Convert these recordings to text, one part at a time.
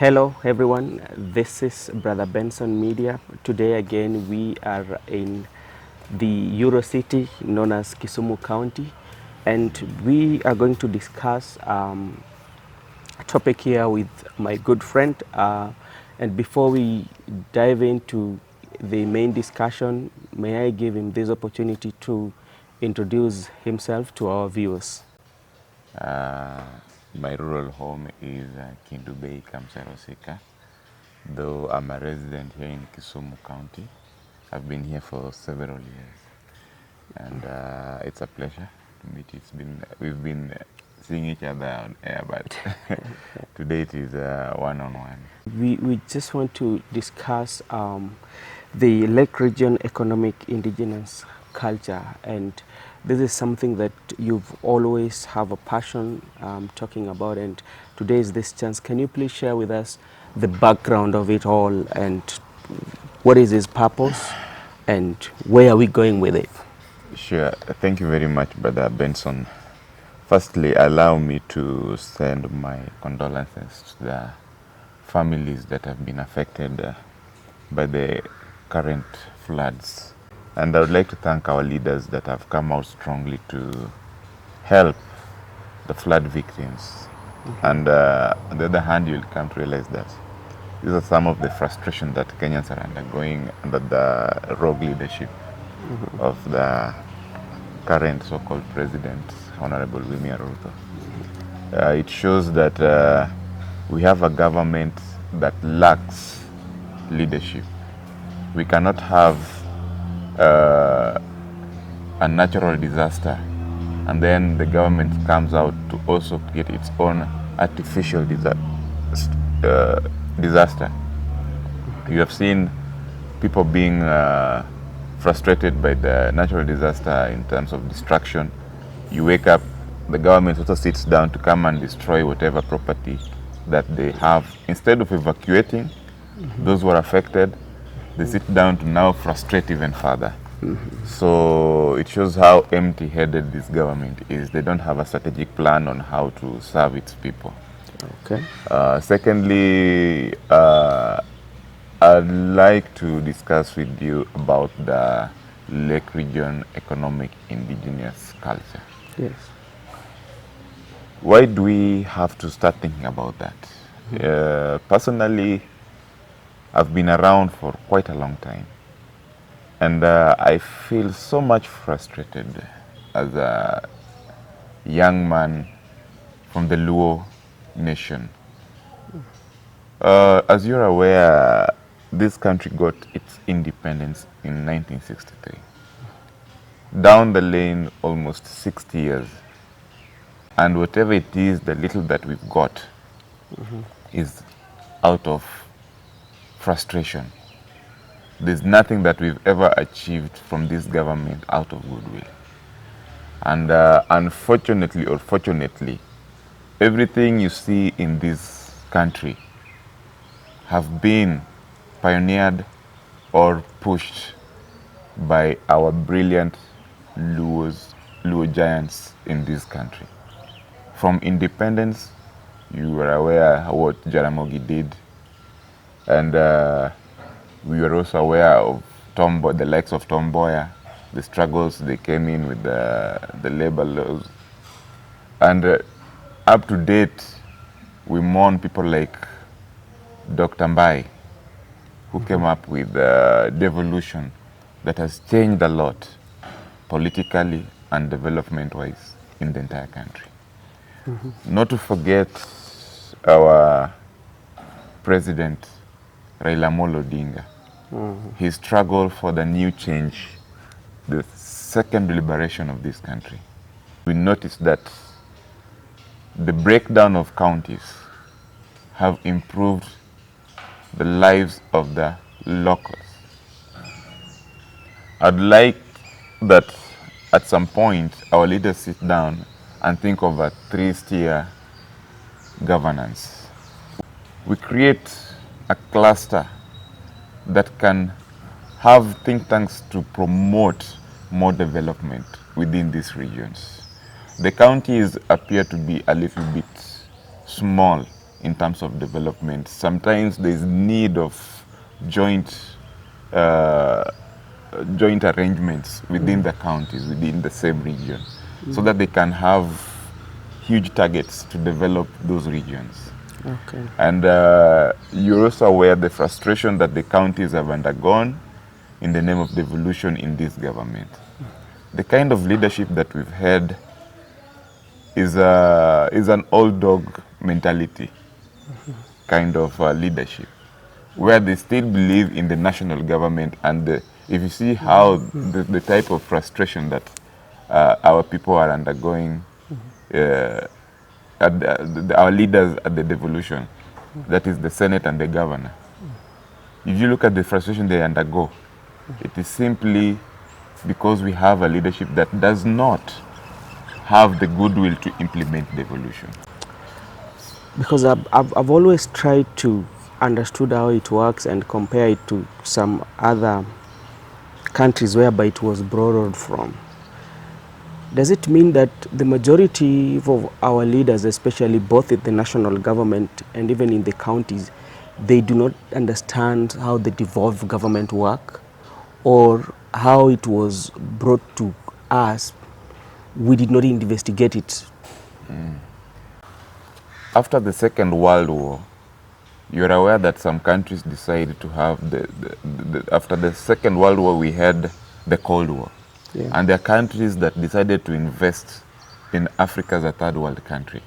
Hello everyone, this is Brother Benson Media. Today again we are in the Euro City known as Kisumu County, and we are going to discuss a topic here with my good friend, and before we dive into the main discussion, may I give him this opportunity to introduce himself to our viewers. My rural home is Kindu Bay, Kamsarosika, though I'm a resident here in Kisumu County. I've been here for several years, and it's a pleasure to meet you. We've been seeing each other on air, but today it is one-on-one. We just want to discuss the Lake Region economic indigenous culture, and this is something that you've always have a passion talking about, and today is this chance. Can you please share with us the background of it all, and what is its purpose, and where are we going with it? Sure. Thank you very much, Brother Benson. Firstly, allow me to send my condolences to the families that have been affected by the current floods. And I would like to thank our leaders that have come out strongly to help the flood victims. And on the other hand, you'll come to realize that these are some of the frustration that Kenyans are undergoing under the rogue leadership of the current so-called president, Honorable William Ruto. It shows that we have a government that lacks leadership. We cannot have a natural disaster and then the government comes out to also create its own artificial disaster. You have seen people being frustrated by the natural disaster in terms of destruction. You wake up, the government also sits down to come and destroy whatever property that they have. Instead of evacuating those who are affected, they sit down to now frustrate even further. So it shows how empty-headed this government is. They don't have a strategic plan on how to serve its people. Okay. Secondly, I'd like to discuss with you about the Lake Region economic indigenous culture. Yes. Why do we have to start thinking about that? Personally, I've been around for quite a long time, and I feel so much frustrated as a young man from the Luo nation. As you're aware, this country got its independence in 1963. Down the lane, almost 60 years. And whatever it is, the little that we've got is out of frustration. There's nothing that we've ever achieved from this government out of goodwill. And unfortunately or fortunately, everything you see in this country have been pioneered or pushed by our brilliant Luo giants in this country. From independence, you were aware what Jaramogi did, and we were also aware of the likes of Tom Mboya, the struggles they came in with the labor laws. And up to date, we mourn people like Dr. Mbai, who came up with devolution that has changed a lot politically and development-wise in the entire country. Not to forget our president, Raila Amolo Odinga. His struggle for the new change the second liberation of this country, we noticed that the breakdown of counties have improved the lives of the locals. I'd like that at some point our leaders sit down and think of a three-tier governance. We create a cluster that can have think tanks to promote more development within these regions. The counties appear to be a little bit small in terms of development. Sometimes there's need of joint arrangements within the counties, within the same region, so that they can have huge targets to develop those regions. Okay. And you're also aware the frustration that the counties have undergone in the name of devolution in this government. The kind of leadership that we've had is an old dog mentality kind of leadership, where they still believe in the national government. And if you see how the type of frustration that our people are undergoing, our leaders at the devolution, that is the Senate and the governor, if you look at the frustration they undergo, it is simply because we have a leadership that does not have the goodwill to implement devolution. Because I've always tried to understood how it works and compare it to some other countries whereby it was borrowed from. Does it mean that the majority of our leaders, especially both in the national government and even in the counties, they do not understand how the devolved government work or how it was brought to us? We did not investigate it. After the Second World War, you're aware that some countries decided to have after the Second World War, we had the Cold War. Yeah. And there are countries that decided to invest in Africa as a third world country.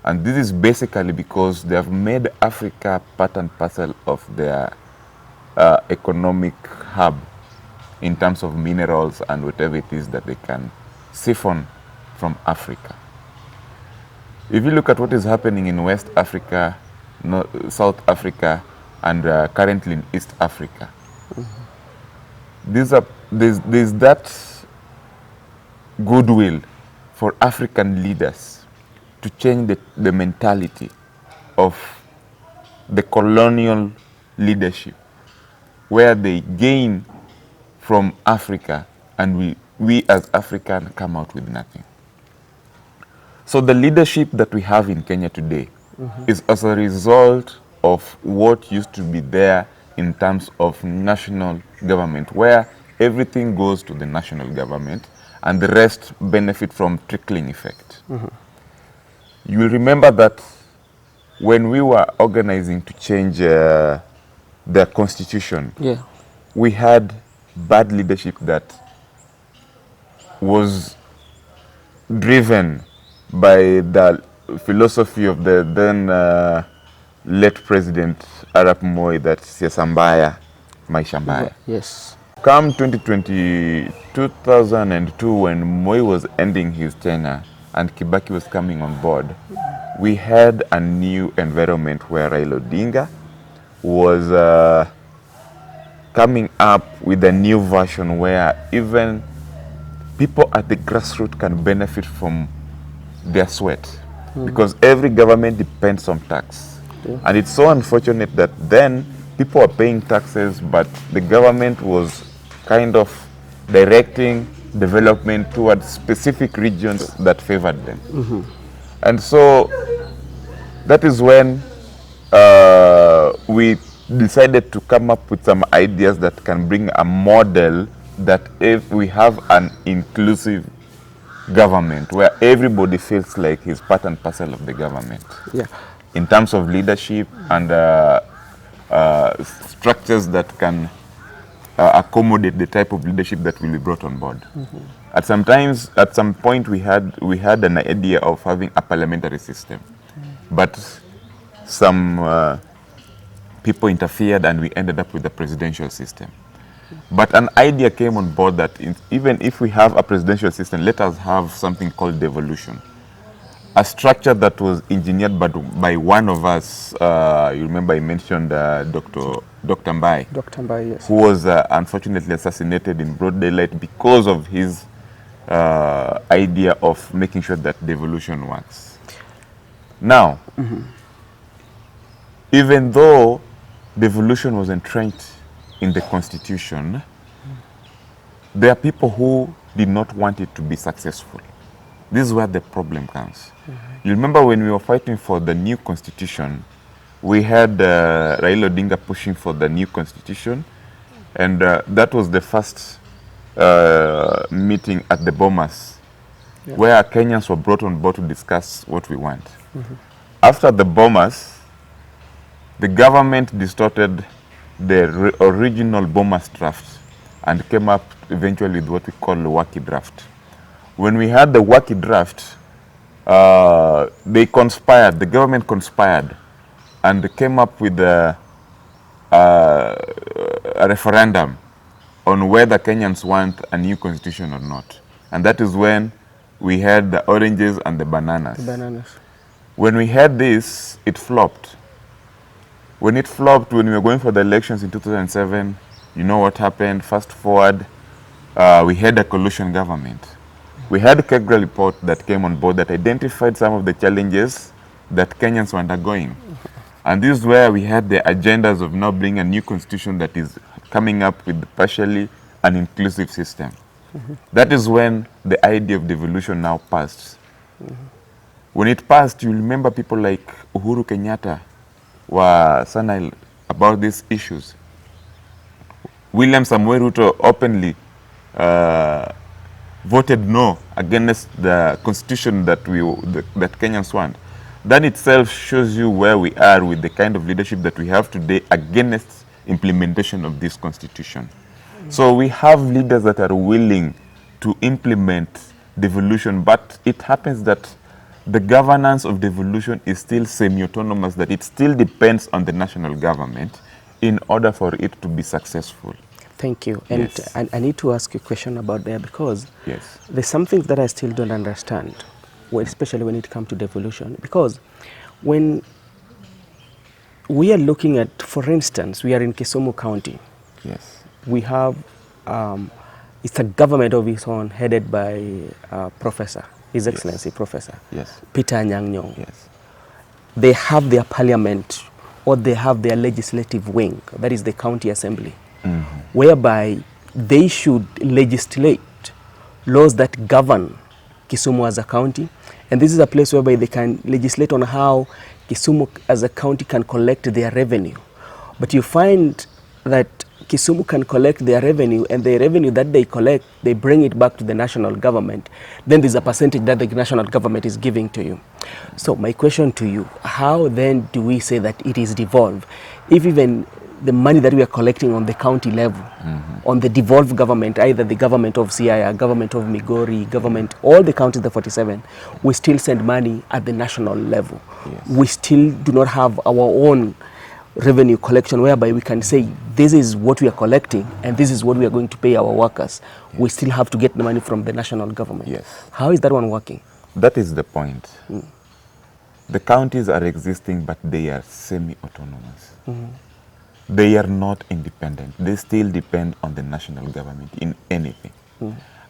And this is basically because they have made Africa part and parcel of their economic hub in terms of minerals and whatever it is that they can siphon from Africa. If you look at what is happening in West Africa, South Africa, and currently in East Africa, there's that goodwill for African leaders to change the mentality of the colonial leadership, where they gain from Africa and we as Africans come out with nothing. So the leadership that we have in Kenya today is as a result of what used to be there in terms of national government, where everything goes to the national government and the rest benefit from trickling effect. You will remember that when we were organizing to change the constitution, Yeah. we had bad leadership that was driven by the philosophy of the then late President Arap Moi, that siasa mbaya, maisha mbaya. Yes. Come 2002, when Moi was ending his tenure and Kibaki was coming on board, we had a new environment where Raila Odinga was coming up with a new version where even people at the grassroots can benefit from their sweat, because every government depends on tax. And it's so unfortunate that then people are paying taxes, but the government was kind of directing development towards specific regions that favored them. And so that is when we decided to come up with some ideas that can bring a model that if we have an inclusive government where everybody feels like he's part and parcel of the government. Yeah. In terms of leadership and structures that can accommodate the type of leadership that will be brought on board. At some point we had an idea of having a parliamentary system, but some people interfered and we ended up with a presidential system. But an idea came on board that even if we have a presidential system, let us have something called devolution. A structure that was engineered by one of us. You remember I mentioned Dr. Mbai, Dr. Mbai, yes. who was unfortunately assassinated in broad daylight because of his idea of making sure that devolution works. Now, even though devolution was entrenched in the Constitution, there are people who did not want it to be successful. This is where the problem comes. You remember when we were fighting for the new Constitution, we had Raila Odinga pushing for the new Constitution, and that was the first meeting at the Bomas, where Kenyans were brought on board to discuss what we want. After the Bomas, the government distorted the original Bomas draft and came up eventually with what we call the Waki draft. When we had the Waki draft, they conspired, the government conspired, and they came up with a referendum on whether Kenyans want a new constitution or not. And that is when we had the oranges and the bananas. The bananas. When we had this, it flopped. When it flopped, when we were going for the elections in 2007, you know what happened? Fast forward, we had a coalition government. We had a Kegra report that came on board that identified some of the challenges that Kenyans were undergoing. And this is where we had the agendas of now bringing a new constitution that is coming up with partially an inclusive system. That is when the idea of devolution now passed. When it passed, you remember people like Uhuru Kenyatta were senile about these issues. William Samoei Ruto openly voted no against the constitution that that Kenyans want. That itself shows you where we are with the kind of leadership that we have today against implementation of this constitution. So we have leaders that are willing to implement devolution, but it happens that the governance of devolution is still semi-autonomous, that it still depends on the national government in order for it to be successful. Thank you. And yes. I need to ask you a question about there, because yes. there's something that I still don't understand, especially when it comes to devolution. Because when we are looking at, for instance, we are in Kisumu County. Yes. We have, it's a government of its own headed by Professor, His Excellency yes. Professor yes. Peter Nyang'. Yes. They have their parliament, or they have their legislative wing, that is the county assembly, whereby they should legislate laws that govern Kisumu as a county. And this is a place whereby they can legislate on how Kisumu as a county can collect their revenue. But you find that Kisumu can collect their revenue, and the revenue that they collect, they bring it back to the national government. Then there's a percentage that the national government is giving to you. So my question to you, how then do we say that it is devolved? If even the money that we are collecting on the county level, on the devolved government, either the government of Siaya, government of Migori, government, all the counties, the 47, we still send money at the national level. Yes. We still do not have our own revenue collection whereby we can say this is what we are collecting and this is what we are going to pay our workers. Yes. We still have to get the money from the national government. Yes. How is that one working? That is the point. The counties are existing, but they are semi-autonomous. They are not independent. They still depend on the national government in anything.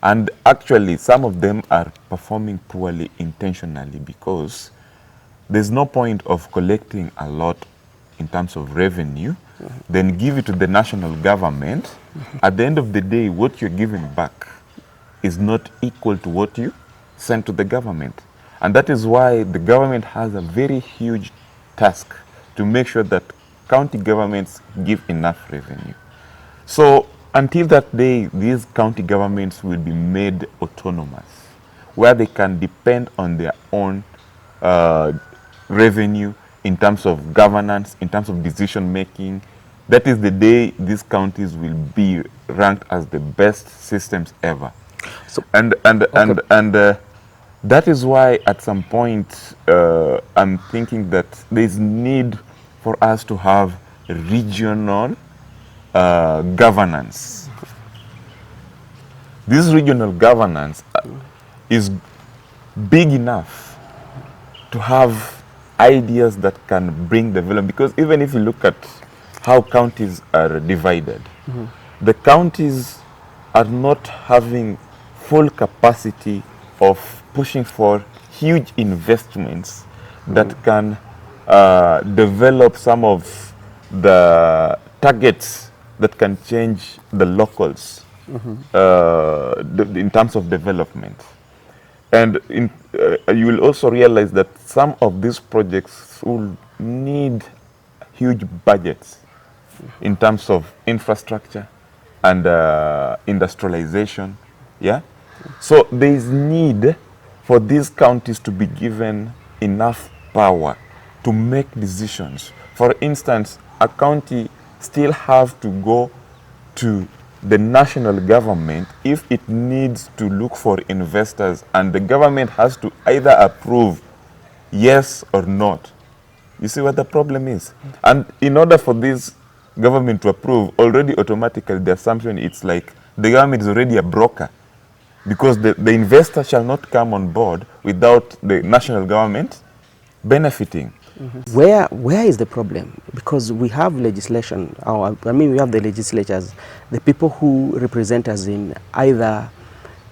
And actually, some of them are performing poorly intentionally, because there's no point of collecting a lot in terms of revenue, then give it to the national government. At the end of the day, what you're giving back is not equal to what you sent to the government. And that is why the government has a very huge task to make sure that county governments give enough revenue. So until that day, these county governments will be made autonomous, where they can depend on their own revenue in terms of governance, in terms of decision making. That is the day these counties will be ranked as the best systems ever. So, and that is why at some point I'm thinking that there's need for us to have regional governance This regional governance is big enough to have ideas that can bring development. Because even if you look at how counties are divided, the counties are not having full capacity of pushing for huge investments that can develop some of the targets that can change the locals in terms of development. And you will also realize that some of these projects will need huge budgets in terms of infrastructure and industrialization. Yeah. So there is need for these counties to be given enough power to make decisions. For instance, a county still have to go to the national government if it needs to look for investors, and the government has to either approve yes or not. You see what the problem is? And in order for this government to approve, already automatically the assumption it's like the government is already a broker, because the investor shall not come on board without the national government benefiting. Where is the problem? Because we have legislation, we have the legislatures, the people who represent us in either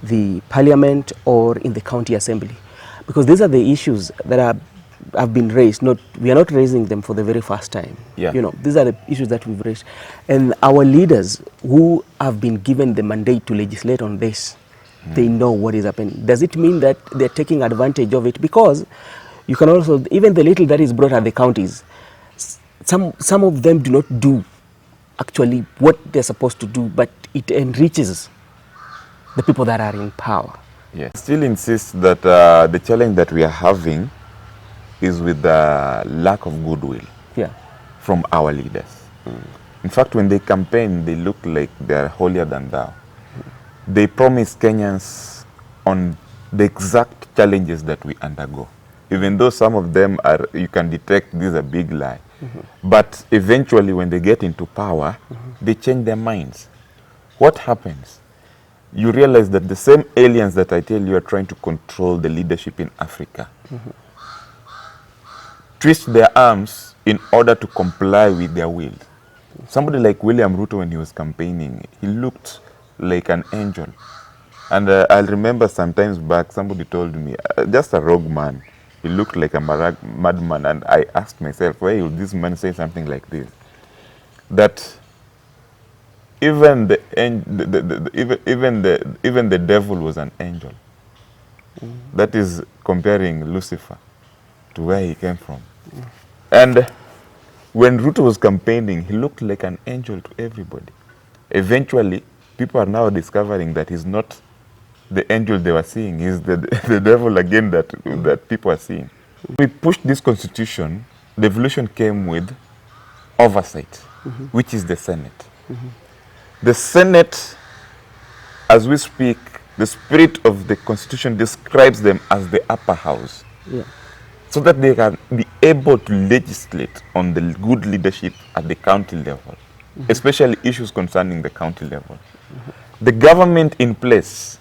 the parliament or in the county assembly. Because these are the issues that have been raised. We are not raising them for the very first time. Yeah. You know, these are the issues that we've raised. And our leaders who have been given the mandate to legislate on this, they know what is happening. Does it mean that they're taking advantage of it? Because you can also, even the little that is brought at the counties, some of them do not do actually what they're supposed to do, but it enriches the people that are in power. Yes. I still insist that the challenge that we are having is with the lack of goodwill from our leaders. In fact, when they campaign, they look like they are holier than thou. They promise Kenyans on the exact challenges that we undergo, even though some of them are, you can detect this is a big lie. But eventually when they get into power, they change their minds. What happens? You realize that the same aliens that I tell you are trying to control the leadership in Africa twist their arms in order to comply with their will. Somebody like William Ruto, when he was campaigning, he looked like an angel. And I remember sometimes back, somebody told me, just a rogue man, he looked like a madman. And I asked myself, why would this man say something like this? That even the devil was an angel. That is comparing Lucifer to where he came from. And when Ruto was campaigning, he looked like an angel to everybody. Eventually, people are now discovering that he's not the angel they were seeing. He's the devil again that people are seeing. We pushed this constitution. The evolution came with oversight, which is the Senate. The Senate, as we speak, the spirit of the constitution describes them as the upper house. So that they can be able to legislate on the good leadership at the county level, especially issues concerning the county level. The government in place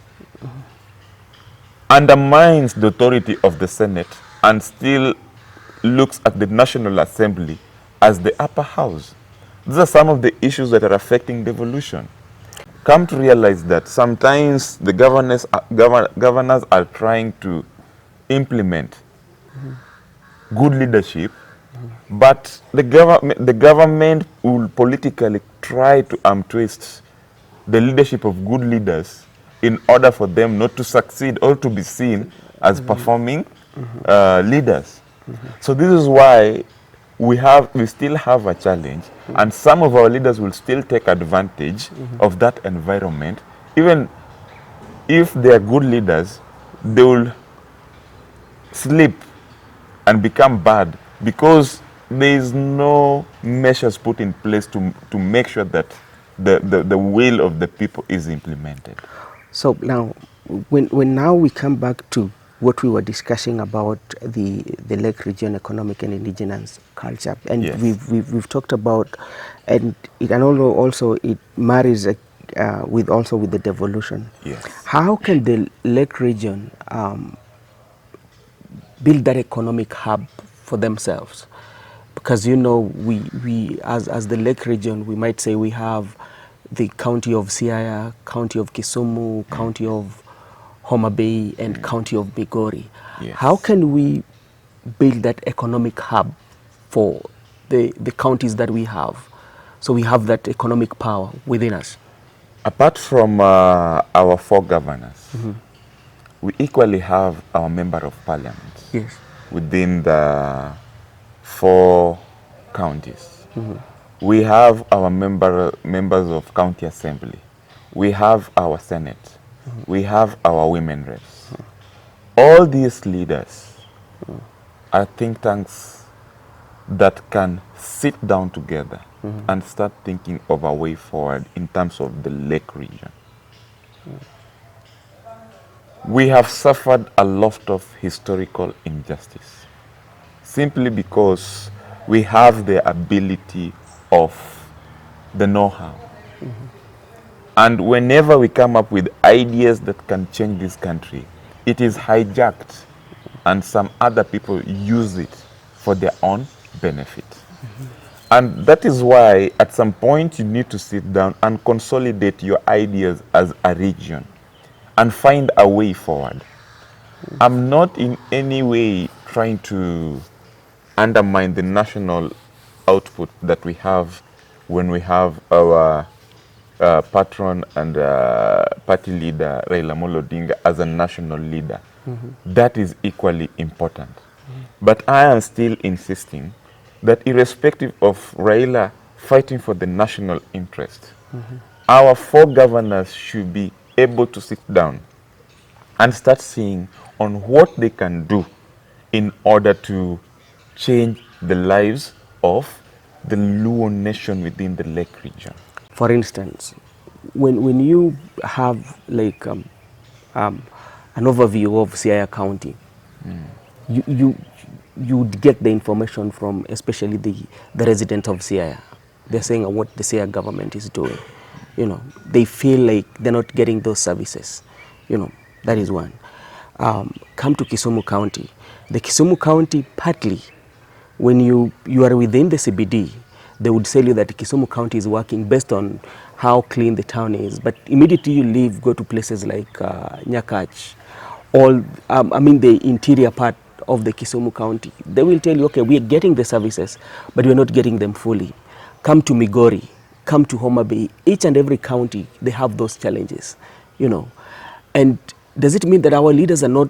undermines the authority of the Senate and still looks at the National Assembly as the upper house. These are some of the issues that are affecting devolution. Come to realize that sometimes the governors are trying to implement good leadership, but the government will politically try to twist the leadership of good leaders in order for them not to succeed or to be seen as performing leaders. So this is why we still have a challenge, and some of our leaders will still take advantage of that environment. Even if they are good leaders, they will slip and become bad because there is no measures put in place to make sure that the will of the people is implemented. So now, when now we come back to what we were discussing about the Lake Region economic and indigenous culture, and we've talked about, and also it marries with also with the devolution. Yes. How can the Lake region build that economic hub for themselves? Because we as the Lake region, we might say we have the county of Siaya, county of Kisumu, county of Homa Bay, and county of Migori. Yes. How can we build that economic hub for the counties that we have, so we have that economic power within us? Apart from our four governors, we equally have our member of parliament. Yes. Within the four counties. We have our members of county assembly. We have our senate. We have our women reps. All these leaders are think tanks that can sit down together and start thinking of a way forward in terms of the Lake region. We have suffered a lot of historical injustice simply because we have the ability of the know-how. And whenever we come up with ideas that can change this country, it is hijacked and some other people use it for their own benefit. And that is why at some point you need to sit down and consolidate your ideas as a region and find a way forward. I'm not in any way trying to undermine the national output that we have when we have our patron and party leader Raila Amolo Odinga as a national leader. That is equally important. But I am still insisting that irrespective of Raila fighting for the national interest, our four governors should be able to sit down and start seeing on what they can do in order to change the lives of the Luo nation within the Lake region. For instance, when you have like an overview of Siaya County, you would get the information from especially the residents of Siaya. They're saying what the Siaya government is doing. They feel like they're not getting those services. That is one. Come to Kisumu County. The Kisumu County, partly, when you are within the CBD, they would tell you that Kisumu County is working based on how clean the town is. But immediately you leave, go to places like Nyakach, the interior part of the Kisumu County, they will tell you, okay, we are getting the services, but we are not getting them fully. Come to Migori, come to Homa Bay, each and every county, they have those challenges, And does it mean that our leaders are not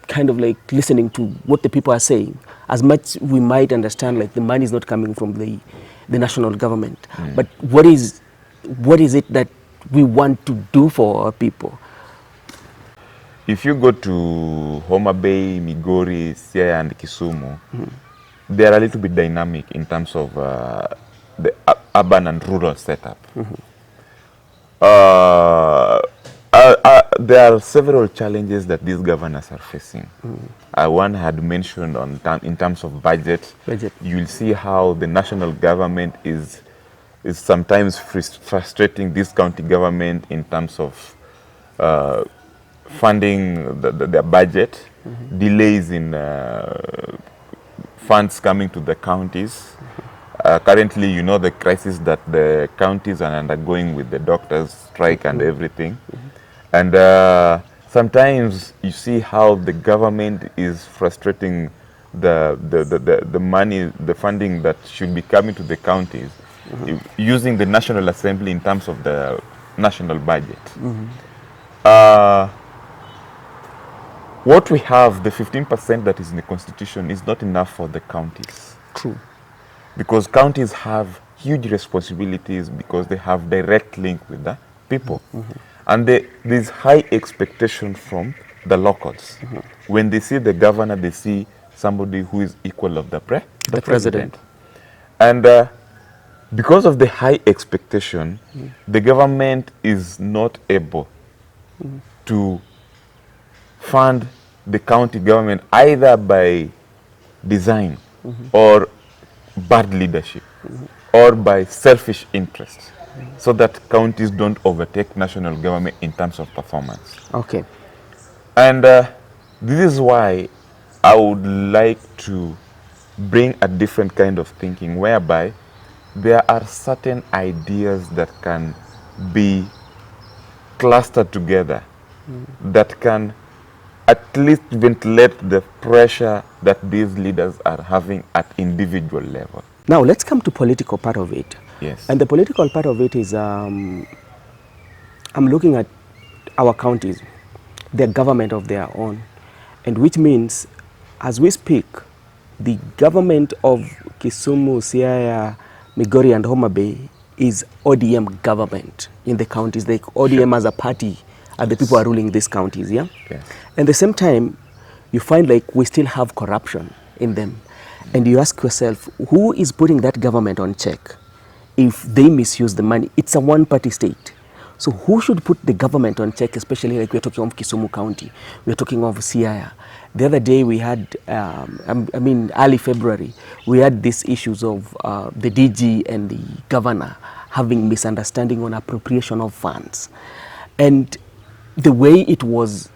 kind of like listening to what the people are saying? As much we might understand, like the money is not coming from the national government, but what is it that we want to do for our people? If you go to Homa Bay, Migori, Siaya, and Kisumu, they are a little bit dynamic in terms of the urban and rural setup. There are several challenges that these governors are facing. One had mentioned in terms of budget. You will see how the national government is sometimes frustrating this county government in terms of funding their budget, delays in funds coming to the counties. Currently, the crisis that the counties are undergoing with the doctors' strike and everything. And sometimes you see how the government is frustrating the money, the funding that should be coming to the counties, using the National Assembly in terms of the national budget. What we have, the 15% that is in the Constitution, is not enough for the counties. True. Because counties have huge responsibilities because they have direct link with the people. And there's high expectation from the locals. When they see the governor, they see somebody who is equal of the president. And because of the high expectation, the government is not able to fund the county government either by design or bad leadership or by selfish interest. so that counties don't overtake national government in terms of performance. Okay. And this is why I would like to bring a different kind of thinking whereby there are certain ideas that can be clustered together that can at least ventilate the pressure that these leaders are having at individual level. Now let's come to political part of it. Yes. And the political part of it is, I'm looking at our counties, their government of their own, and which means, as we speak, the government of Kisumu, Siaya, Migori, and Homa Bay is ODM government in the counties. Like ODM as a party are the people who are ruling these counties, yeah? Yes. And at the same time, you find like we still have corruption in them. And you ask yourself, who is putting that government on check if they misuse the money? It's a one-party state. So who should put the government on check, especially like we're talking of Kisumu County, we're talking of Siaya. The other day we had, early February, we had these issues of the DG and the governor having misunderstanding on appropriation of funds. And the way it was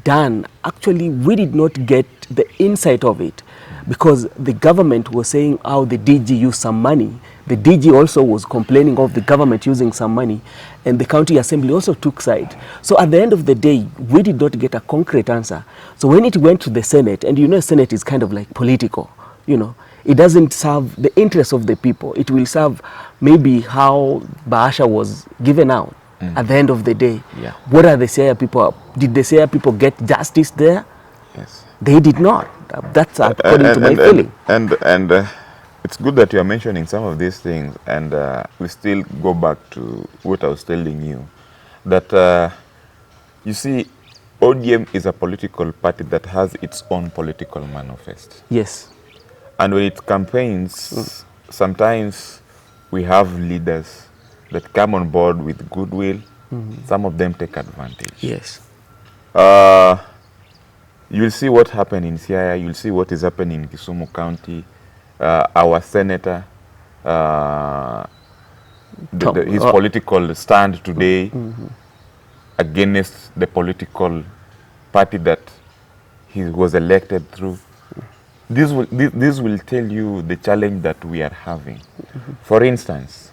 done, actually we did not get the insight of it, because the government was saying how the DG used some money. The DG also was complaining of the government using some money, and the county assembly also took side. So at the end of the day, we did not get a concrete answer. So when it went to the Senate, and you know Senate is kind of like political, you know, it doesn't serve the interests of the people. It will serve maybe how Bahasha was given out. At the end of the day, Yeah. what are the Siaya people? Did the Siaya people get justice there? Yes. They did not. That's according to my feeling. And it's good that you are mentioning some of these things, and we still go back to what I was telling you, that you see, ODM is a political party that has its own political manifest. Yes. And when it campaigns, sometimes we have leaders that come on board with goodwill. Some of them take advantage. Yes. You'll see what happened in Siaya. You'll see what is happening in Kisumu County. Our senator, his political stand today against the political party that he was elected through. This will tell you the challenge that we are having. For instance,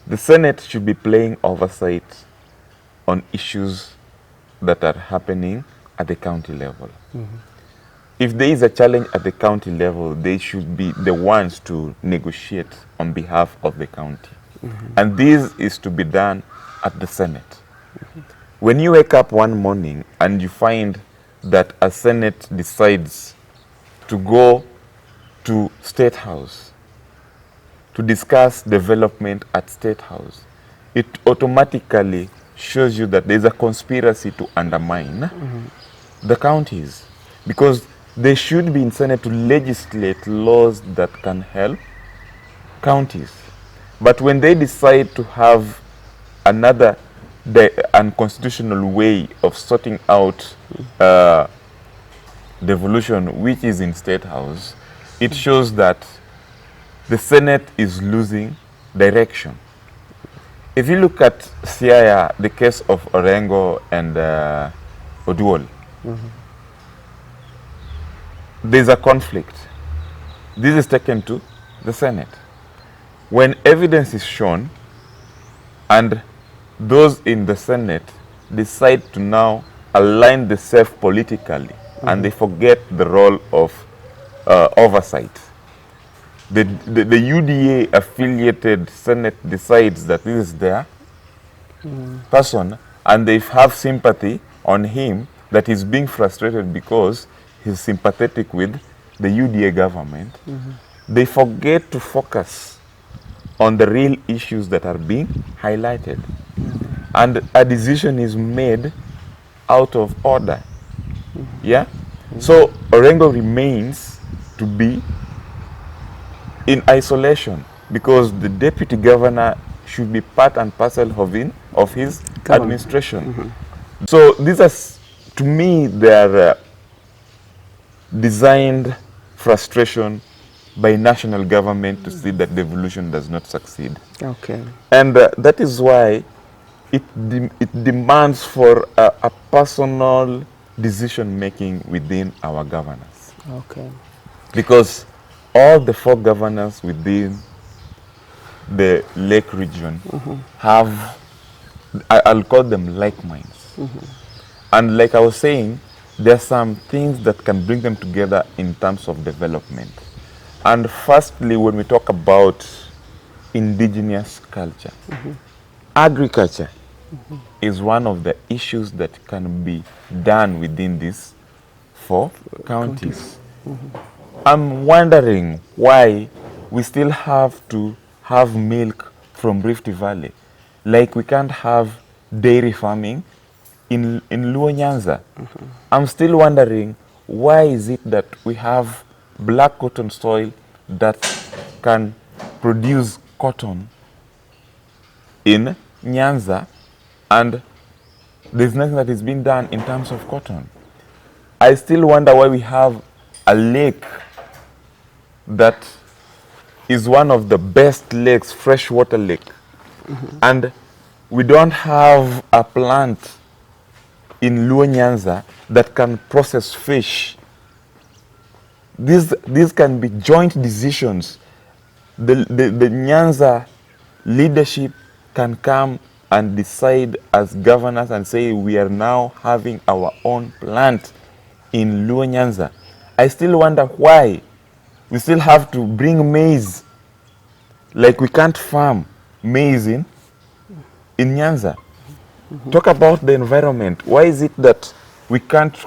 the Senate should be playing oversight on issues that are happening at the county level. If there is a challenge at the county level, they should be the ones to negotiate on behalf of the county. And this is to be done at the Senate. When you wake up one morning and you find that a Senate decides to go to State House to discuss development at State House, it automatically shows you that there's a conspiracy to undermine the counties, because they should be in Senate to legislate laws that can help counties. But when they decide to have another unconstitutional way of sorting out devolution, which is in State House, it shows that the Senate is losing direction. If you look at Siaya, the case of Orengo and Oduol, there's a conflict. This is taken to the Senate. When evidence is shown and those in the Senate decide to now align themselves politically, and they forget the role of oversight, the UDA affiliated Senate decides that this is their person, and they have sympathy on him, that he's being frustrated because he's sympathetic with the UDA government. They forget to focus on the real issues that are being highlighted. And a decision is made out of order. Yeah? So Orengo remains to be in isolation, because the deputy governor should be part and parcel of his administration. So these are, to me, they are designed frustration by national government to see that devolution does not succeed. Okay. And that is why it demands for a personal decision making within our governors. Okay. Because all the 4 governors within the lake region have, I'll call them like minds. And like I was saying, there are some things that can bring them together in terms of development. And firstly, when we talk about indigenous culture, agriculture is one of the issues that can be done within these 4 counties. I'm wondering why we still have to have milk from Rift Valley. Like we can't have dairy farming in Luo Nyanza. I'm still wondering why is it that we have black cotton soil that can produce cotton in Nyanza and there's nothing that is being done in terms of cotton. I still wonder why we have a lake that is one of the best lakes, freshwater lake, and we don't have a plant in Luo Nyanza that can process fish. These can be joint decisions. The Nyanza leadership can come and decide as governors and say we are now having our own plant in Luo Nyanza. I still wonder why we still have to bring maize. Like we can't farm maize in Nyanza. Talk about the environment. Why is it that we can't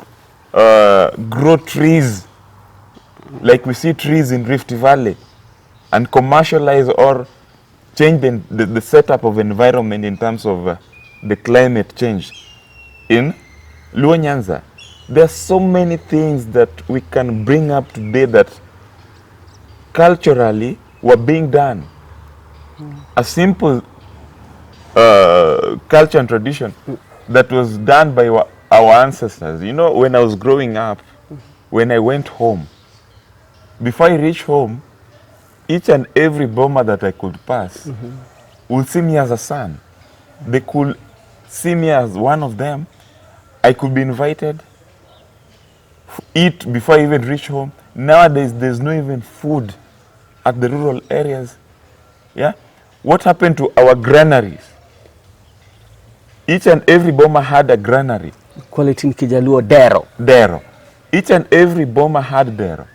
grow trees like we see trees in Rift Valley and commercialize or change the setup of environment in terms of the climate change in Luo Nyanza? There are so many things that we can bring up today that culturally were being done. A simple culture and tradition that was done by our ancestors. You know, when I was growing up, when I went home, before I reached home, each and every boma that I could pass would see me as a son. They could see me as one of them. I could be invited, eat before I even reach home. Nowadays, there's no even food at the rural areas. Yeah? What happened to our granaries? Each and every boma had a granary. Quality in Kijaluo dero. Dero. Each and every boma had dero.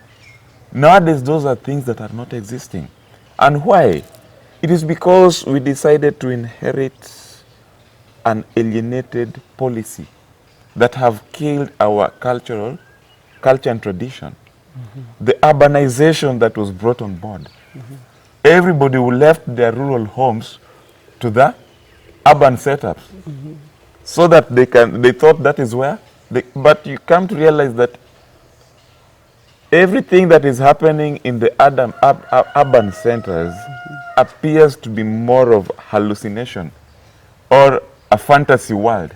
Nowadays, those are things that are not existing. And why? It is because we decided to inherit an alienated policy that have killed our culture and tradition. The urbanization that was brought on board. Everybody who left their rural homes to the urban setups so that they thought that is where but you come to realize that everything that is happening in the urban centers appears to be more of hallucination or a fantasy world.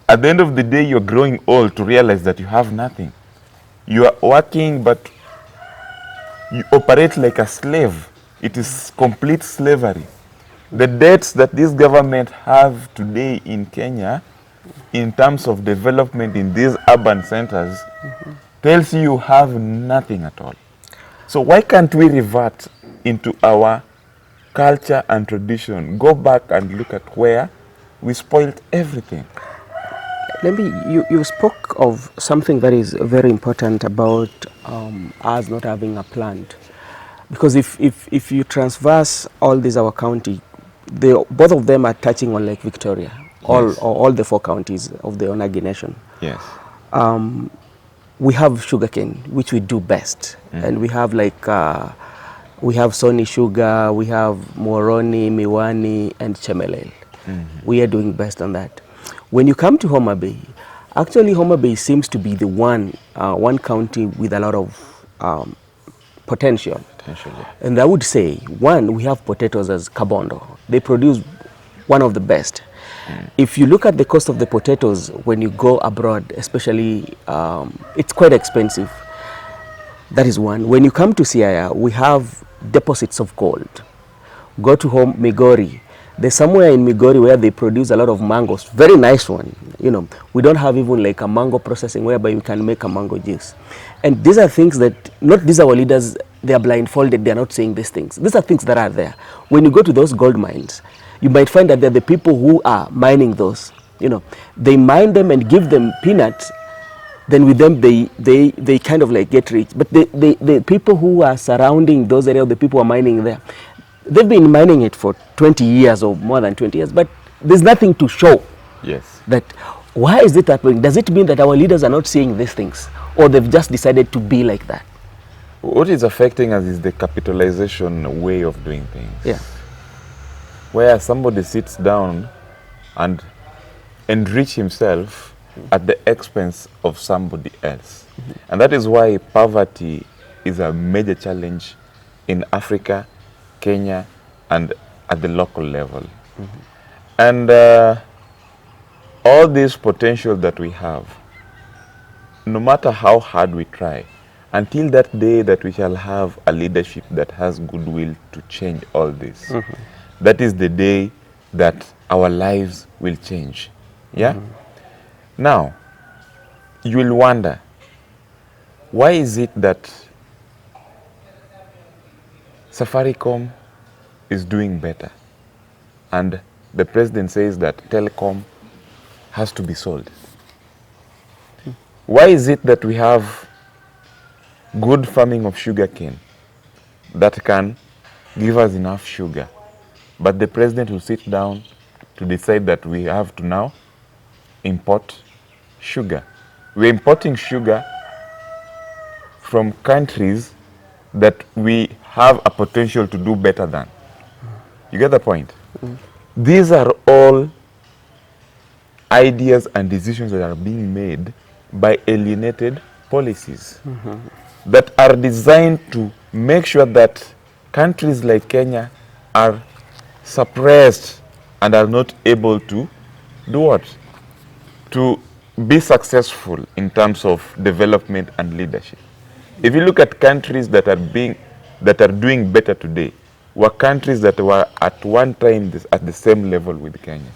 At the end of the day, you're growing old to realize that you have nothing. You are working, but you operate like a slave. It is complete slavery. The debts that this government have today in Kenya in terms of development in these urban centers tells you have nothing at all. So why can't we revert into our culture and tradition? Go back and look at where we spoiled everything. Let me, you spoke of something that is very important about us not having a plant. Because if you transverse all these our county, both of them are touching on Lake Victoria, all the 4 counties of the Onagi Nation. Yes. We have sugarcane, which we do best. And we have we have Sony Sugar, we have Moroni, Miwani, and Chemelil. We are doing best on that. When you come to Homa Bay, actually Homa Bay seems to be the one county with a lot of potential. And I would say, one, we have potatoes as Kabondo. They produce one of the best. If you look at the cost of the potatoes when you go abroad, especially, it's quite expensive. That is one. When you come to Siaya, we have deposits of gold. Go to home, Migori. There's somewhere in Migori where they produce a lot of mangoes. Very nice one. You know, we don't have even like a mango processing whereby we can make a mango juice. And these are things that, not these are our leaders, they are blindfolded, they are not saying these things. These are things that are there. When you go to those gold mines, you might find that they're the people who are mining those. You know, they mine them and give them peanuts, then with them they kind of like get rich. But the people who are surrounding those areas, the people who are mining there, they've been mining it for 20 years or more than 20 years, but there's nothing to show. Yes. That, why is it happening? Does it mean that our leaders are not seeing these things, or they've just decided to be like that? What is affecting us is the capitalization way of doing things. Yeah. Where somebody sits down and enrich himself at the expense of somebody else. And that is why poverty is a major challenge in Africa, Kenya, and at the local level. And all this potential that we have, no matter how hard we try, until that day that we shall have a leadership that has goodwill to change all this, that is the day that our lives will change. Yeah? Now, you will wonder, why is it that Safaricom is doing better and the president says that telecom has to be sold? Why is it that we have good farming of sugarcane that can give us enough sugar, but the president will sit down to decide that we have to now import sugar? We're importing sugar from countries that we have a potential to do better than. You get the point? These are all ideas and decisions that are being made by alienated policies that are designed to make sure that countries like Kenya are suppressed and are not able to do what? To be successful in terms of development and leadership. If you look at countries that are doing better today, were countries that were at one time at the same level with Kenya,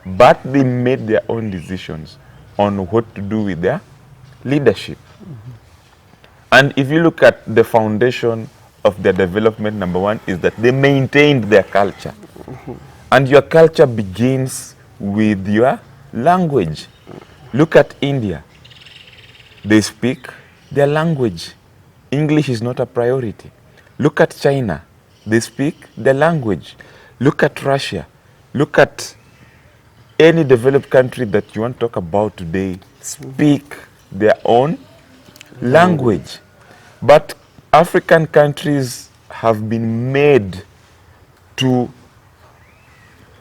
but they made their own decisions on what to do with their leadership. And if you look at the foundation of their development, number one is that they maintained their culture. And your culture begins with your language. Look at India. They speak their language. English is not a priority. Look at China. They speak their language. Look at Russia. Look at any developed country that you want to talk about today, speak their own language. But African countries have been made to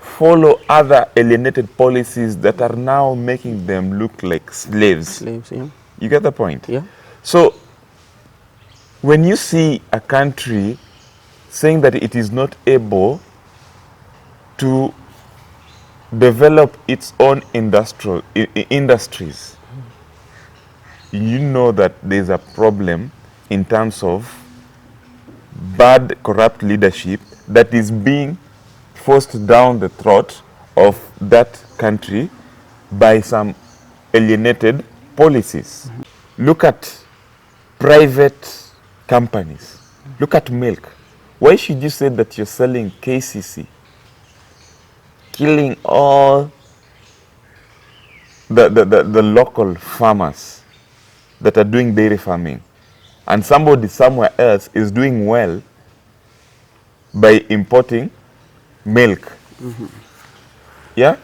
follow other alienated policies that are now making them look like slaves. Slaves, yeah. You get the point? Yeah. So when you see a country saying that it is not able to develop its own industries, you know that there's a problem in terms of bad, corrupt leadership that is being forced down the throat of that country by some alienated policies. Look at private companies. Look at milk. Why should you say that you're selling KCC, killing all the local farmers that are doing dairy farming, and somebody somewhere else is doing well by importing milk? Yeah?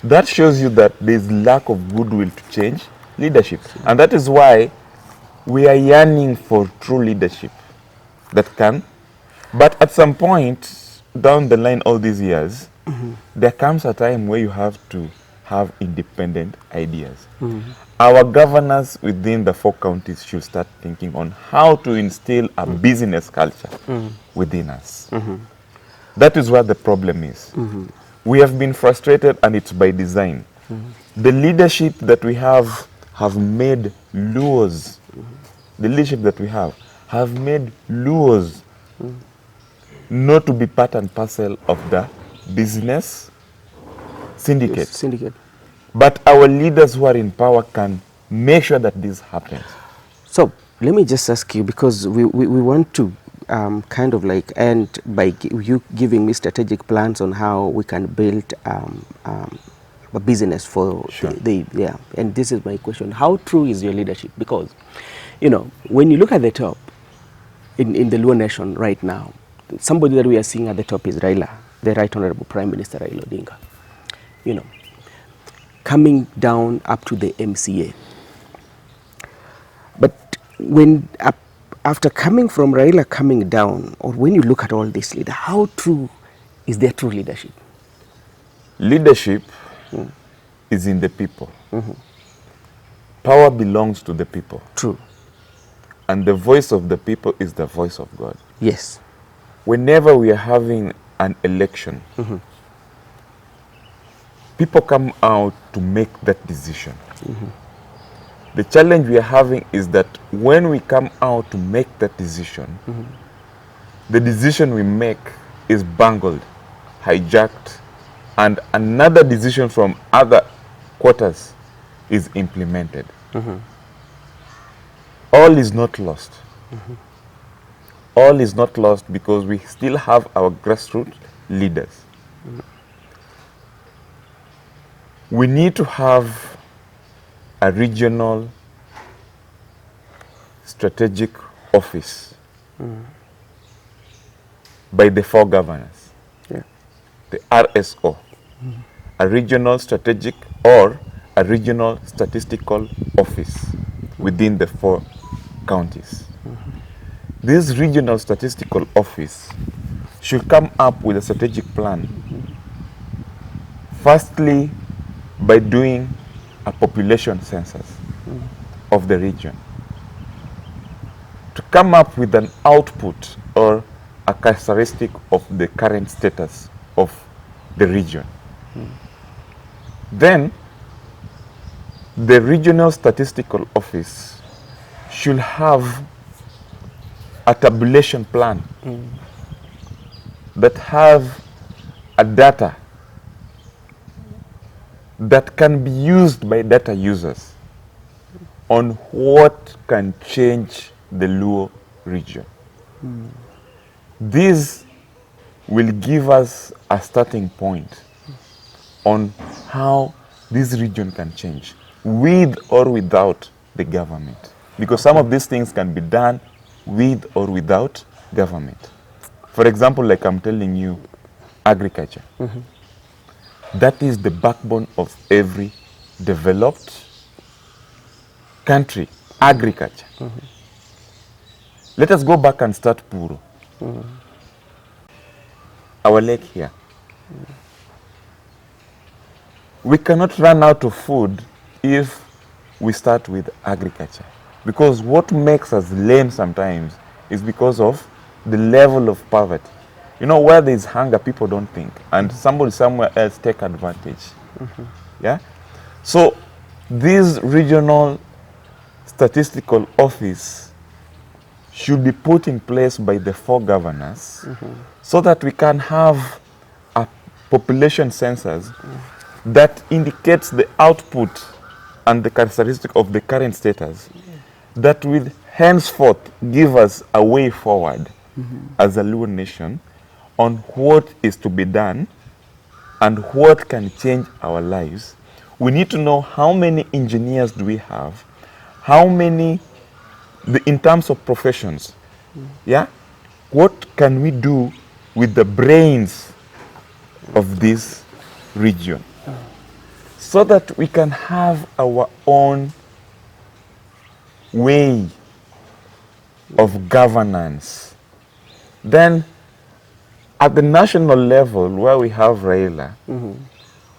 That shows you that there's lack of goodwill to change leadership. And that is why we are yearning for true leadership that can. But at some point down the line, all these years, there comes a time where you have to have independent ideas. Our governors within the 4 counties should start thinking on how to instill a business culture within us. That is where the problem is. We have been frustrated, and it's by design. The leadership that we have made Luos. The leadership that we have have made Luos not to be part and parcel of the business syndicate. Yes, syndicate. But our leaders who are in power can make sure that this happens. So let me just ask you, because we want to kind of like end by you giving me strategic plans on how we can build a business for Sure. yeah. And this is my question: how true is your leadership? Because, you know, when you look at the top in the Luo nation right now, somebody that we are seeing at the top is Raila, the Right Honorable Prime Minister Raila Odinga. You know, coming down up to the MCA. But when after coming from Raila coming down, or when you look at all this leader, how true is their true leadership? Leadership is in the people. Power belongs to the people. True. And the voice of the people is the voice of God. Yes. Whenever we are having an election, people come out to make that decision. The challenge we are having is that when we come out to make that decision, the decision we make is bungled, hijacked, and another decision from other quarters is implemented. All is not lost. All is not lost because we still have our grassroots leaders. We need to have a regional strategic office by the four governors, the RSO, a regional strategic or a regional statistical office within the four counties. This regional statistical office should come up with a strategic plan. Firstly, by doing a population census of the region, to come up with an output or a characteristic of the current status of the region. Then, the regional statistical office should have a tabulation plan that have a data that can be used by data users on what can change the Luo region. This will give us a starting point on how this region can change, with or without the government. Because some of these things can be done with or without government. For example, like I'm telling you, agriculture. That is the backbone of every developed country, agriculture. Let us go back and start Puro. Our lake here. We cannot run out of food if we start with agriculture. Because what makes us lame sometimes is because of the level of poverty. You know, where there is hunger, people don't think. And somebody somewhere else take advantage. Yeah? So, this regional statistical office should be put in place by the four governors so that we can have a population census that indicates the output and the characteristic of the current status that will henceforth give us a way forward as a Luo nation on what is to be done and what can change our lives. We need to know how many engineers do we have, how many, in terms of professions, yeah? What can we do with the brains of this region so that we can have our own way of governance. Then at the national level where we have Raila,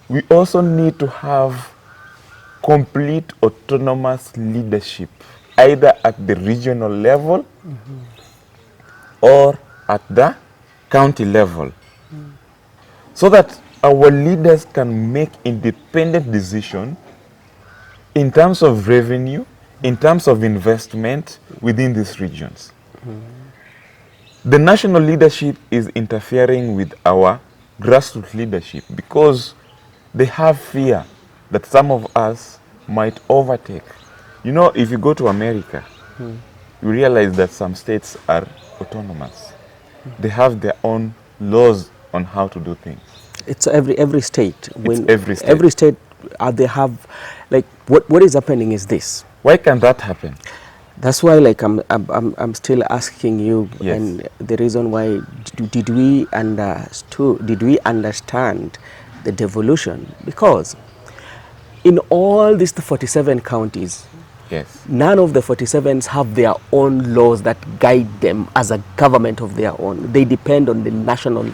we also need to have complete autonomous leadership, either at the regional level or at the county level, so that our leaders can make independent decisions in terms of revenue, in terms of investment within these regions. The national leadership is interfering with our grassroots leadership because they have fear that some of us might overtake. You know, if you go to America, you realize that some states are autonomous. They have their own laws on how to do things. It's every state. When every state. Every state, they have, like, what is happening is this. Why can that happen? That's why, like, I'm still asking you, Yes. and the reason why did we understand the devolution? Because in all these 47 counties, Yes. none of the 47s have their own laws that guide them as a government of their own. They depend on the national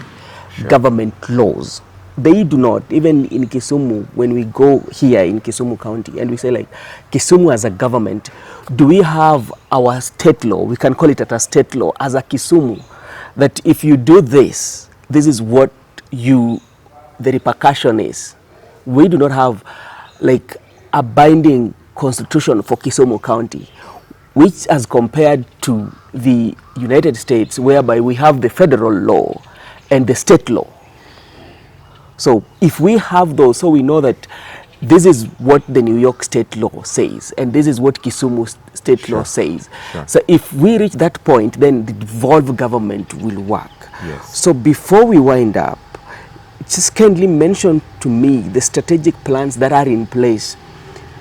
government laws. They do not. Even in Kisumu, when we go here in Kisumu County and we say, like, Kisumu as a government, do we have our state law? We can call it at a state law as a Kisumu, that if you do this, this is what the repercussion is. We do not have, like, a binding constitution for Kisumu County, which, as compared to the United States, whereby we have the federal law and the state law. So if we have those, so we know that this is what the New York state law says, and this is what Kisumu state law says. So if we reach that point, then the devolved government will work. Yes. So before we wind up, just kindly mention to me the strategic plans that are in place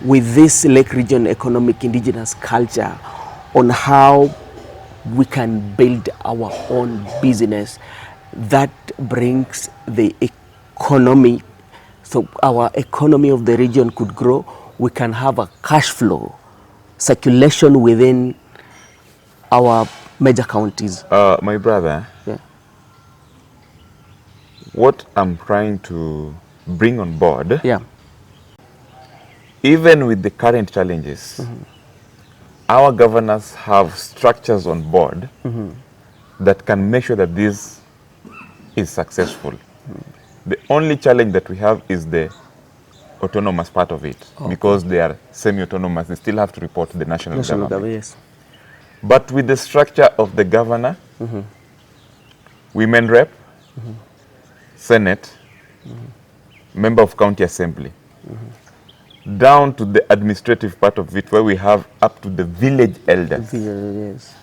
with this Lake Region economic indigenous culture on how we can build our own business that brings the economy, so our economy of the region could grow. We can have a cash flow circulation within our major counties. My brother, Yeah. what I'm trying to bring on board, Yeah. even with the current challenges, our governors have structures on board that can make sure that this is successful. The only challenge that we have is the autonomous part of it, because they are semi-autonomous. They still have to report to the national government. Yes. But with the structure of the governor, women rep, senate, member of county assembly, down to the administrative part of it, where we have up to the village elders, Yes.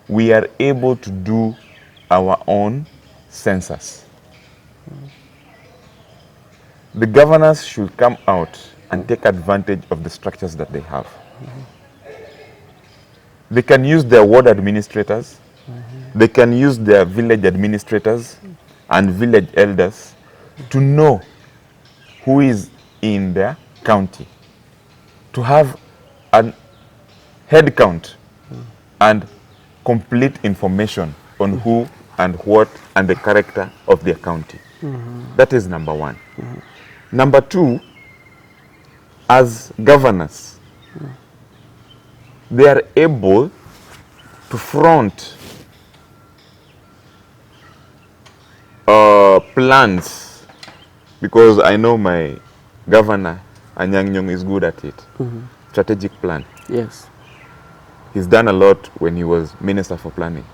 we are able to do our own census. The governors should come out and take advantage of the structures that they have. They can use their ward administrators, they can use their village administrators and village elders to know who is in their county, to have a head count and complete information on who and what and the character of their county. That is number one. Number two, as governors, they are able to front plans, because I know my governor, Anyang' Nyong'o, is good at it. Strategic plan. Yes. He's done a lot when he was Minister for Planning.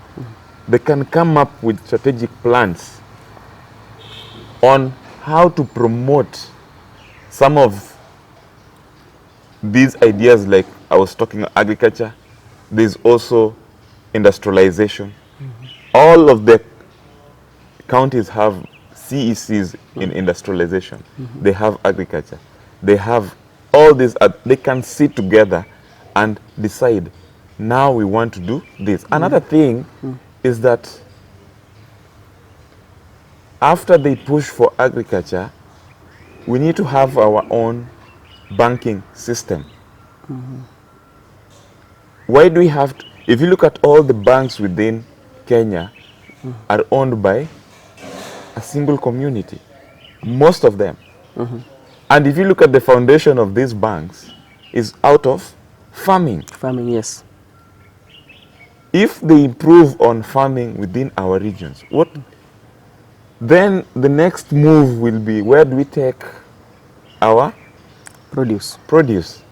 They can come up with strategic plans on how to promote some of these ideas, like I was talking agriculture. There's also industrialization. All of the counties have CECs in industrialization. They have agriculture. They have all these. They can sit together and decide, now we want to do this. Another thing is that after they push for agriculture, we need to have our own banking system. Why do we have to? If you look at all the banks within Kenya are owned by a single community, most of them. And if you look at the foundation of these banks, is out of farming. Farming, yes. If they improve on farming within our regions, then the next move will be, where do we take our Produce. produce?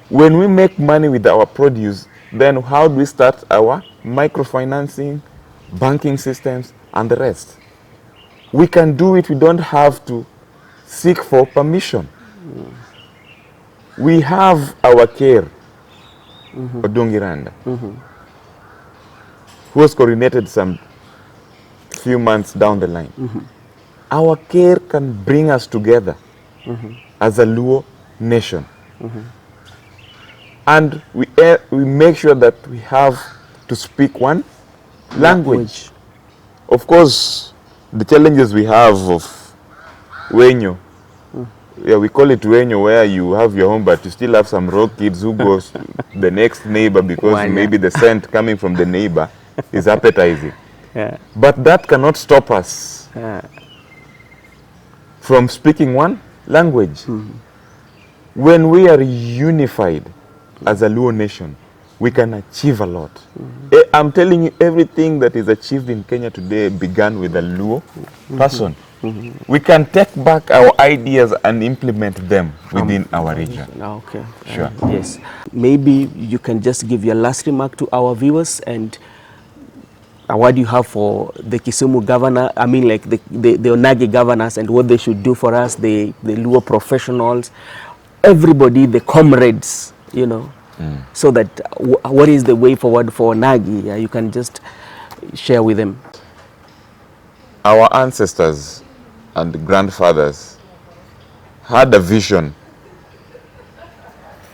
When we make money with our produce, then how do we start our microfinancing, banking systems, and the rest? We can do it. We don't have to seek for permission. We have our care, Odongiranda, who was coronated some few months down the line. Our care can bring us together as a Luo nation. And we make sure that we have to speak one language. Of course, the challenges we have of Wenyo, yeah, we call it Wenyo, where you have your home, but you still have some raw kids who goes to the next neighbor because maybe the scent coming from the neighbor is appetizing. Yeah. But that cannot stop us from speaking one language. When we are unified as a Luo nation, we can achieve a lot. I'm telling you, everything that is achieved in Kenya today began with a Luo person. We can take back our ideas and implement them within our region. Okay. Sure. Yes. Maybe you can just give your last remark to our viewers and what do you have for the Kisumu governor, I mean like the Onagi governors and what they should do for us, the Luo professionals, everybody, the comrades, you know, so that what is the way forward for Onagi? Yeah, you can just share with them. Our ancestors and grandfathers had a vision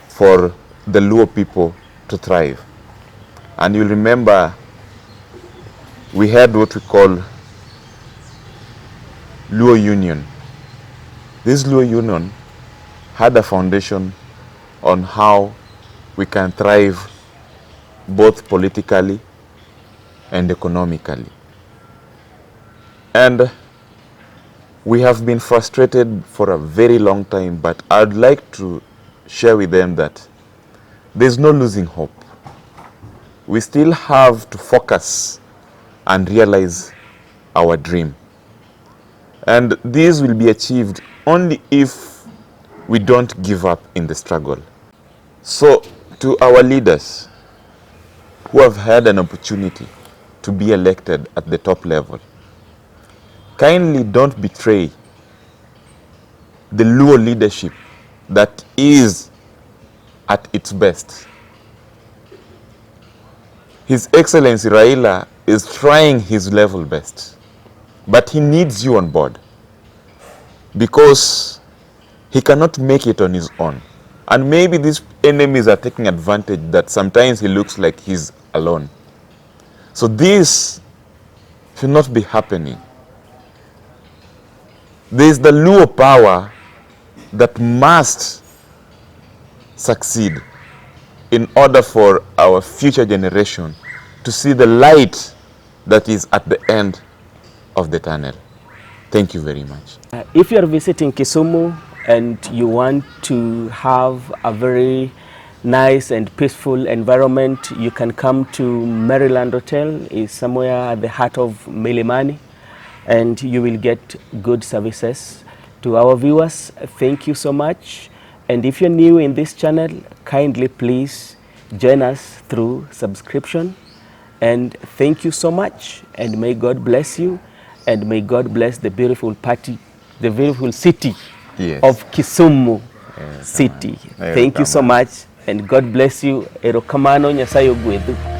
for the Luo people to thrive. And you'll remember we had what we call Luo Union. This Luo Union had a foundation on how we can thrive both politically and economically. And we have been frustrated for a very long time, but I'd like to share with them that there's no losing hope. We still have to focus and realize our dream. And this will be achieved only if we don't give up in the struggle. So, to our leaders who have had an opportunity to be elected at the top level, kindly don't betray the Luo leadership that is at its best. His Excellency Raila is trying his level best, but he needs you on board because he cannot make it on his own. And maybe these enemies are taking advantage that sometimes he looks like he's alone. So this should not be happening. There is the Luo power that must succeed in order for our future generation to see the light that is at the end of the tunnel. Thank you very much. If you are visiting Kisumu and you want to have a very nice and peaceful environment, you can come to Maryland Hotel. It's somewhere at the heart of Milimani, and you will get good services. To our viewers, thank you so much. And if you're new in this channel, kindly please join us through subscription. And thank you so much, and may God bless you, and may God bless the beautiful city of Kisumu city. Thank you so much, and God bless you. Erokamano nyasaye ogwedhu.